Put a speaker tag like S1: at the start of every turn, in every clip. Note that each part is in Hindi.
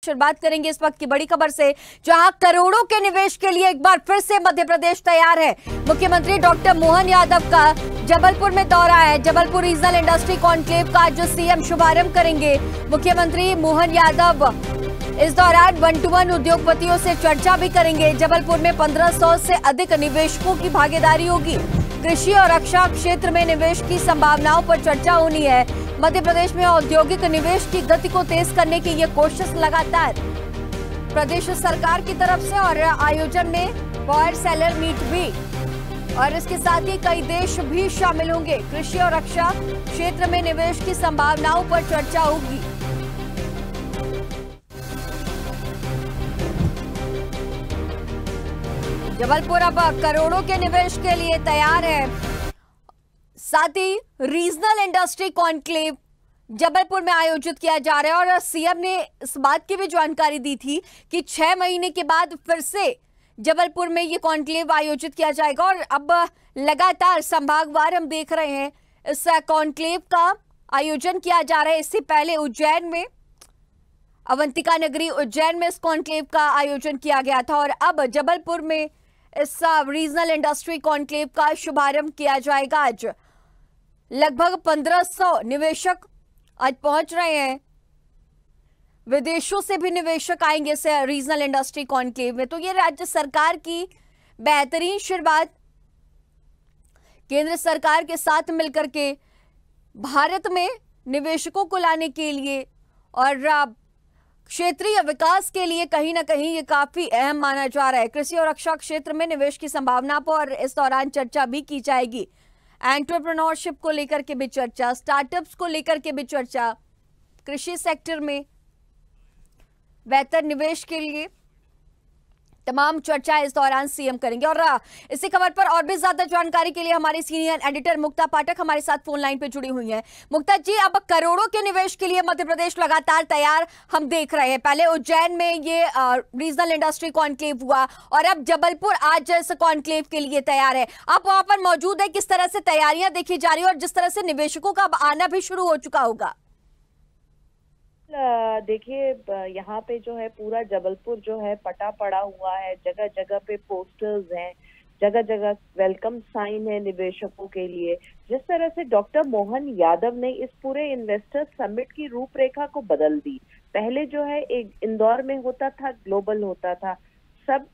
S1: शुरुआत करेंगे इस वक्त की बड़ी खबर से, जहां करोड़ों के निवेश के लिए एक बार फिर से मध्य प्रदेश तैयार है। मुख्यमंत्री डॉक्टर मोहन यादव का जबलपुर में दौरा है। जबलपुर रीजनल इंडस्ट्री कॉन्क्लेव का आज सीएम शुभारंभ करेंगे। मुख्यमंत्री मोहन यादव इस दौरान 1-to-1 उद्योगपतियों से चर्चा भी करेंगे। जबलपुर में 1500 से अधिक निवेशकों की भागीदारी होगी। कृषि और रक्षा क्षेत्र में निवेश की संभावनाओं पर चर्चा होनी है। मध्य प्रदेश में औद्योगिक निवेश की गति को तेज करने की ये कोशिश लगातार प्रदेश सरकार की तरफ से, और आयोजन में बॉयर सेलर मीट भी, और इसके साथ ही कई देश भी शामिल होंगे। कृषि और रक्षा क्षेत्र में निवेश की संभावनाओं पर चर्चा होगी। जबलपुर अब करोड़ों के निवेश के लिए तैयार है। साथ ही रीजनल इंडस्ट्री कॉन्क्लेव जबलपुर में आयोजित किया जा रहा है, और सीएम ने इस बात की भी जानकारी दी थी कि 6 महीने के बाद फिर से जबलपुर में ये कॉन्क्लेव आयोजित किया जाएगा। और अब लगातार संभागवार हम देख रहे हैं इस कॉन्क्लेव का आयोजन किया जा रहा है। इससे पहले उज्जैन में, अवंतिका नगरी उज्जैन में इस कॉन्क्लेव का आयोजन किया गया था, और अब जबलपुर में इस रीजनल इंडस्ट्री कॉन्क्लेव का शुभारंभ किया जाएगा। आज लगभग 1500 निवेशक आज पहुंच रहे हैं। विदेशों से भी निवेशक आएंगे इस रीजनल इंडस्ट्री कॉन्क्लेव में। तो ये राज्य सरकार की बेहतरीन शुरुआत, केंद्र सरकार के साथ मिलकर के भारत में निवेशकों को लाने के लिए और क्षेत्रीय विकास के लिए कहीं ना कहीं ये काफी अहम माना जा रहा है। कृषि और रक्षा क्षेत्र में निवेश की संभावना पर इस दौरान चर्चा भी की जाएगी। एंटरप्रेन्योरशिप को लेकर के भी चर्चा, स्टार्टअप्स को लेकर के भी चर्चा, कृषि सेक्टर में बेहतर निवेश के लिए तमाम चर्चा इस दौरान सीएम करेंगे। और इसी खबर पर और भी ज्यादा जानकारी के लिए हमारी सीनियर एडिटर मुक्ता पाठक हमारे साथ फोन लाइन पे जुड़ी हुई हैं। मुक्ता जी, अब करोड़ों के निवेश के लिए मध्य प्रदेश लगातार तैयार हम देख रहे हैं। पहले उज्जैन में ये रीजनल इंडस्ट्री कॉन्क्लेव हुआ, और अब जबलपुर आज इस कॉन्क्लेव के लिए तैयार है। आप वहां पर मौजूद है, किस तरह से तैयारियां देखी जा रही है और जिस तरह से निवेशकों का अब आना भी शुरू हो चुका होगा?
S2: देखिए, यहाँ पे जो है पूरा जबलपुर जो है पटा पड़ा हुआ है। जगह जगह पे पोस्टर्स हैं, जगह जगह वेलकम साइन है निवेशकों के लिए। जिस तरह से डॉक्टर मोहन यादव ने इस पूरे इन्वेस्टर समिट की रूपरेखा को बदल दी। पहले जो है एक इंदौर में होता था, ग्लोबल होता था, सब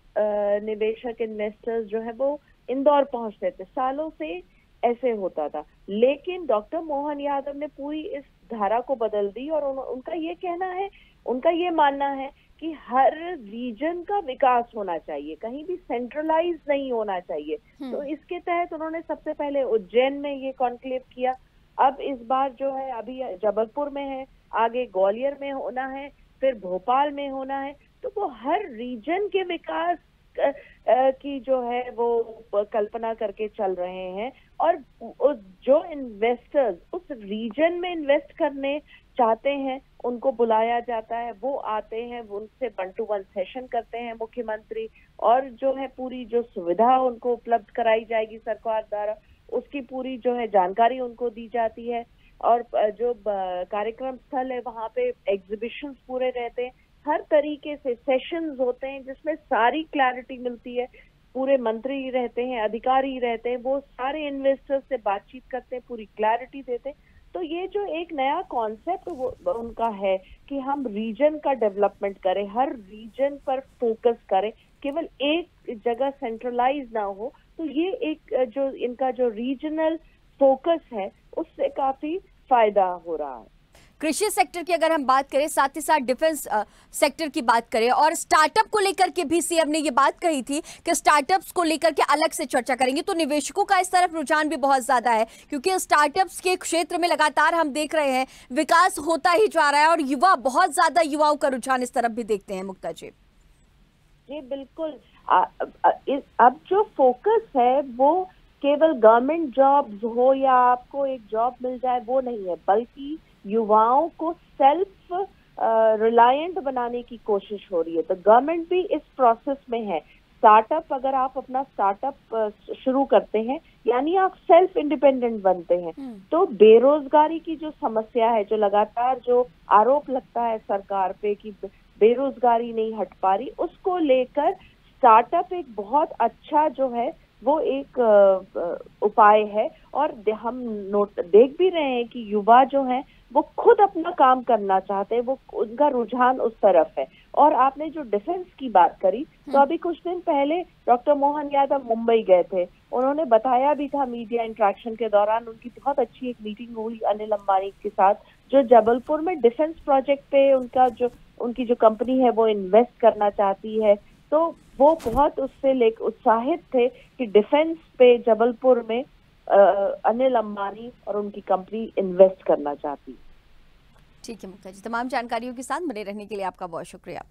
S2: निवेशक इन्वेस्टर्स जो है वो इंदौर पहुंचते थे, सालों से ऐसे होता था। लेकिन डॉक्टर मोहन यादव ने पूरी इस धारा को बदल दी, और उनका ये कहना है, उनका ये मानना है कि हर रीजन का विकास होना चाहिए, कहीं भी सेंट्रलाइज नहीं होना चाहिए। तो इसके तहत उन्होंने सबसे पहले उज्जैन में ये कॉन्क्लेव किया। अब इस बार जो है अभी जबलपुर में है, आगे ग्वालियर में होना है, फिर भोपाल में होना है। तो वो हर रीजन के विकास की जो है वो कल्पना करके चल रहे हैं, और जो इन्वेस्टर्स उस रीजन में इन्वेस्ट करने चाहते हैं उनको बुलाया जाता है, वो आते हैं, वो उनसे 1-to-1 सेशन करते हैं मुख्यमंत्री, और जो है पूरी जो सुविधा उनको उपलब्ध कराई जाएगी सरकार द्वारा, उसकी पूरी जो है जानकारी उनको दी जाती है। और जो कार्यक्रम स्थल है वहाँ पे एग्जीबिशंस पूरे रहते हैं, हर तरीके से सेशंस होते हैं जिसमें सारी क्लैरिटी मिलती है। पूरे मंत्री रहते हैं, अधिकारी रहते हैं, वो सारे इन्वेस्टर्स से बातचीत करते हैं, पूरी क्लैरिटी देते हैं। तो ये जो एक नया कॉन्सेप्ट उनका है कि हम रीजन का डेवलपमेंट करें, हर रीजन पर फोकस करें, केवल एक जगह सेंट्रलाइज ना हो। तो ये एक जो इनका जो रीजनल फोकस है उससे काफी फायदा हो रहा है।
S1: कृषि सेक्टर की अगर हम बात करें, साथ ही साथ डिफेंस सेक्टर की बात करें, और स्टार्टअप को लेकर के भी सीएम ने ये बात कही थी कि स्टार्टअप्स को लेकर के अलग से चर्चा करेंगे। तो निवेशकों का इस तरफ रुझान भी बहुत ज्यादा है, क्योंकि स्टार्टअप्स के क्षेत्र में लगातार हम देख रहे हैं विकास होता ही जा रहा है, और बहुत ज्यादा युवाओं का रुझान इस तरफ भी देखते हैं। मुक्ता जी
S2: जी बिल्कुल। अब जो फोकस है वो केवल गवर्नमेंट जॉब्स हो या आपको एक जॉब मिल जाए वो नहीं है, बल्कि युवाओं को सेल्फ रिलायंट बनाने की कोशिश हो रही है। तो गवर्नमेंट भी इस प्रोसेस में है। स्टार्टअप, अगर आप अपना स्टार्टअप शुरू करते हैं यानी आप सेल्फ इंडिपेंडेंट बनते हैं, तो बेरोजगारी की जो समस्या है, जो लगातार जो आरोप लगता है सरकार पे कि बेरोजगारी नहीं हट पा रही, उसको लेकर स्टार्टअप एक बहुत अच्छा जो है वो एक उपाय है। और हम देख भी रहे हैं कि युवा जो हैं वो खुद अपना काम करना चाहते हैं, वो उनका रुझान उस तरफ है। और आपने जो डिफेंस की बात करी, तो अभी कुछ दिन पहले डॉक्टर मोहन यादव मुंबई गए थे, उन्होंने बताया भी था मीडिया इंटरेक्शन के दौरान, उनकी बहुत अच्छी एक मीटिंग हुई अनिल अंबानी के साथ, जो जबलपुर में डिफेंस प्रोजेक्ट पे उनकी जो कंपनी है वो इन्वेस्ट करना चाहती है। तो वो बहुत उससे उत्साहित थे कि डिफेंस पे जबलपुर में अनिल अंबानी और उनकी कंपनी इन्वेस्ट करना चाहती है।
S1: ठीक है मुक्ता जी, तमाम जानकारियों के साथ बने रहने के लिए आपका बहुत शुक्रिया।